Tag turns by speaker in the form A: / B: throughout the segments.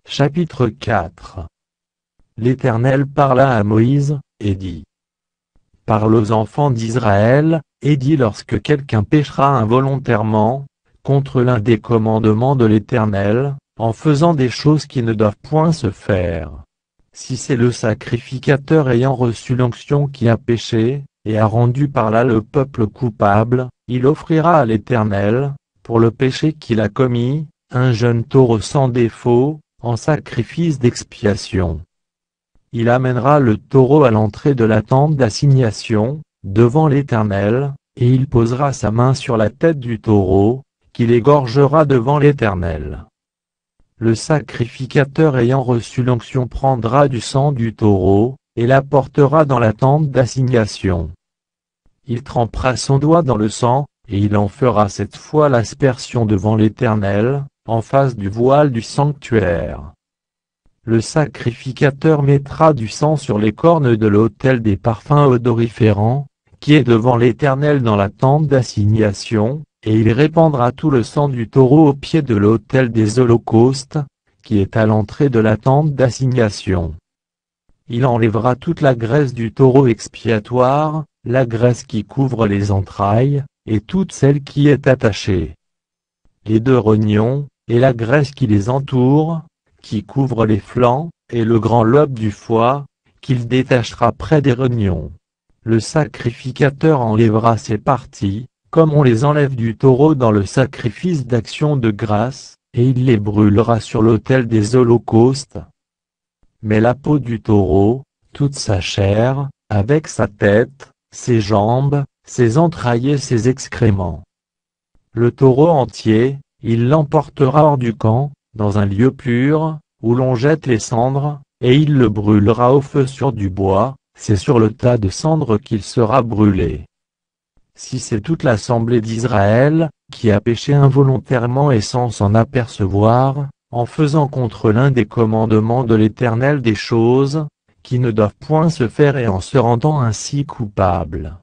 A: Chapitre 4. L'Éternel parla à Moïse, et dit. Parle aux enfants d'Israël, et dis lorsque quelqu'un péchera involontairement, contre l'un des commandements de l'Éternel, en faisant des choses qui ne doivent point se faire. Si c'est le sacrificateur ayant reçu l'onction qui a péché, et a rendu par là le peuple coupable, il offrira à l'Éternel, pour le péché qu'il a commis, un jeune taureau sans défaut, en sacrifice d'expiation. Il amènera le taureau à l'entrée de la tente d'assignation, devant l'Éternel, et il posera sa main sur la tête du taureau, qu'il égorgera devant l'Éternel. Le sacrificateur ayant reçu l'onction prendra du sang du taureau, et l'apportera dans la tente d'assignation. Il trempera son doigt dans le sang, et il en fera cette fois l'aspersion devant l'Éternel, en face du voile du sanctuaire. Le sacrificateur mettra du sang sur les cornes de l'autel des parfums odoriférants, qui est devant l'Éternel dans la tente d'assignation, et il répandra tout le sang du taureau au pied de l'autel des holocaustes, qui est à l'entrée de la tente d'assignation. Il enlèvera toute la graisse du taureau expiatoire, la graisse qui couvre les entrailles, et toute celle qui est attachée. Les deux rognons, et la graisse qui les entoure, qui couvre les flancs, et le grand lobe du foie, qu'il détachera près des rognons. Le sacrificateur enlèvera ces parties, comme on les enlève du taureau dans le sacrifice d'action de grâce, et il les brûlera sur l'autel des holocaustes. Mais la peau du taureau, toute sa chair, avec sa tête, ses jambes, ses entrailles et ses excréments. Le taureau entier, il l'emportera hors du camp, dans un lieu pur, où l'on jette les cendres, et il le brûlera au feu sur du bois, c'est sur le tas de cendres qu'il sera brûlé. Si c'est toute l'assemblée d'Israël, qui a péché involontairement et sans s'en apercevoir, en faisant contre l'un des commandements de l'Éternel des choses, qui ne doivent point se faire et en se rendant ainsi coupable,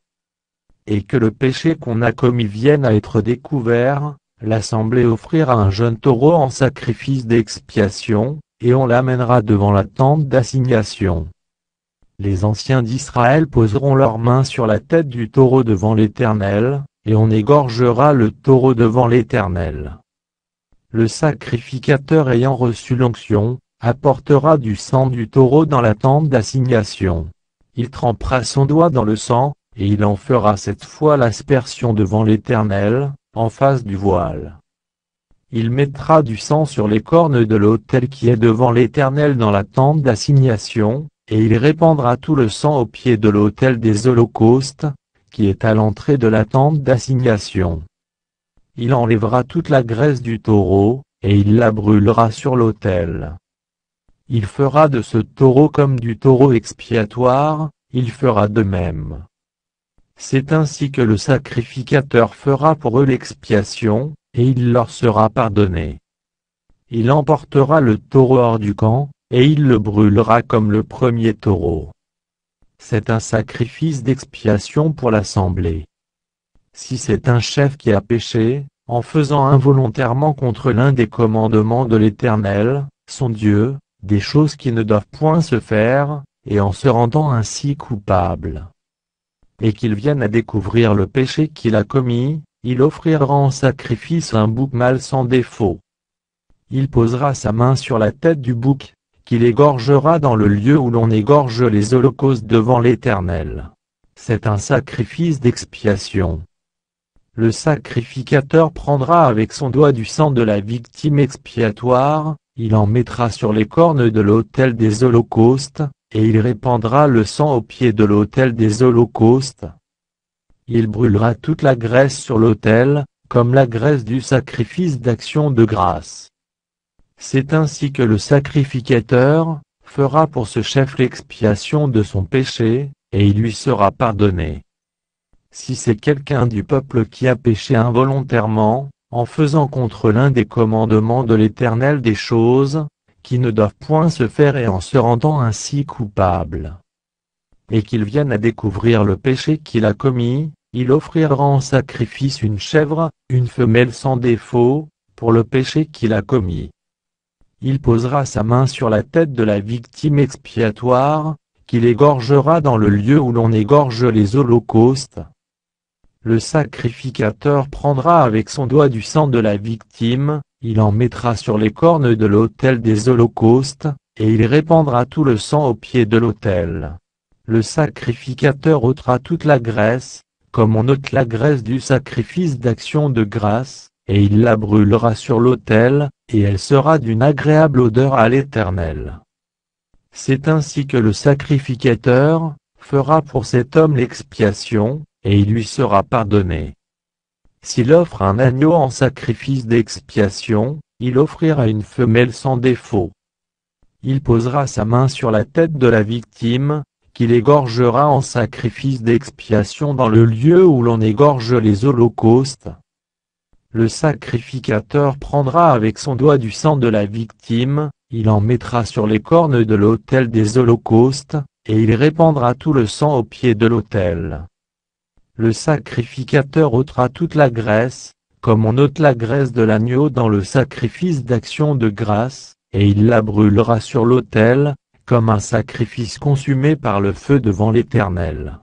A: et que le péché qu'on a commis vienne à être découvert, l'assemblée offrira un jeune taureau en sacrifice d'expiation, et on l'amènera devant la tente d'assignation. Les anciens d'Israël poseront leurs mains sur la tête du taureau devant l'Éternel, et on égorgera le taureau devant l'Éternel. Le sacrificateur ayant reçu l'onction, apportera du sang du taureau dans la tente d'assignation. Il trempera son doigt dans le sang, et il en fera cette fois l'aspersion devant l'Éternel, en face du voile. Il mettra du sang sur les cornes de l'autel qui est devant l'Éternel dans la tente d'assignation, et il répandra tout le sang au pied de l'autel des holocaustes, qui est à l'entrée de la tente d'assignation. Il enlèvera toute la graisse du taureau, et il la brûlera sur l'autel. Il fera de ce taureau comme du taureau expiatoire, il fera de même. C'est ainsi que le sacrificateur fera pour eux l'expiation, et il leur sera pardonné. Il emportera le taureau hors du camp, et il le brûlera comme le premier taureau. C'est un sacrifice d'expiation pour l'assemblée. Si c'est un chef qui a péché, en faisant involontairement contre l'un des commandements de l'Éternel, son Dieu, des choses qui ne doivent point se faire, et en se rendant ainsi coupable, et qu'il vienne à découvrir le péché qu'il a commis, il offrira en sacrifice un bouc mâle sans défaut. Il posera sa main sur la tête du bouc, qu'il égorgera dans le lieu où l'on égorge les holocaustes devant l'Éternel. C'est un sacrifice d'expiation. Le sacrificateur prendra avec son doigt du sang de la victime expiatoire, il en mettra sur les cornes de l'autel des holocaustes, et il répandra le sang au pied de l'autel des holocaustes. Il brûlera toute la graisse sur l'autel, comme la graisse du sacrifice d'action de grâce. C'est ainsi que le sacrificateur fera pour ce chef l'expiation de son péché, et il lui sera pardonné. Si c'est quelqu'un du peuple qui a péché involontairement, en faisant contre l'un des commandements de l'Éternel des choses, qui ne doivent point se faire et en se rendant ainsi coupable, et qu'il vienne à découvrir le péché qu'il a commis, il offrira en sacrifice une chèvre, une femelle sans défaut, pour le péché qu'il a commis. il posera sa main sur la tête de la victime expiatoire, qu'il égorgera dans le lieu où l'on égorge les holocaustes. Le sacrificateur prendra avec son doigt du sang de la victime, il en mettra sur les cornes de l'autel des holocaustes, et il répandra tout le sang au pied de l'autel. Le sacrificateur ôtera toute la graisse, comme on ôte la graisse du sacrifice d'action de grâce, et il la brûlera sur l'autel, et elle sera d'une agréable odeur à l'Éternel. C'est ainsi que le sacrificateur fera pour cet homme l'expiation, et il lui sera pardonné. S'il offre un agneau en sacrifice d'expiation, il offrira une femelle sans défaut. Il posera sa main sur la tête de la victime, qu'il égorgera en sacrifice d'expiation dans le lieu où l'on égorge les holocaustes. Le sacrificateur prendra avec son doigt du sang de la victime, il en mettra sur les cornes de l'autel des holocaustes, et il répandra tout le sang au pied de l'autel. Le sacrificateur ôtera toute la graisse, comme on ôte la graisse de l'agneau dans le sacrifice d'action de grâce, et il la brûlera sur l'autel, comme un sacrifice consumé par le feu devant l'Éternel.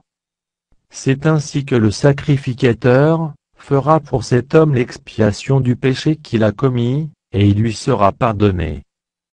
A: C'est ainsi que le sacrificateur fera pour cet homme l'expiation du péché qu'il a commis, et il lui sera pardonné.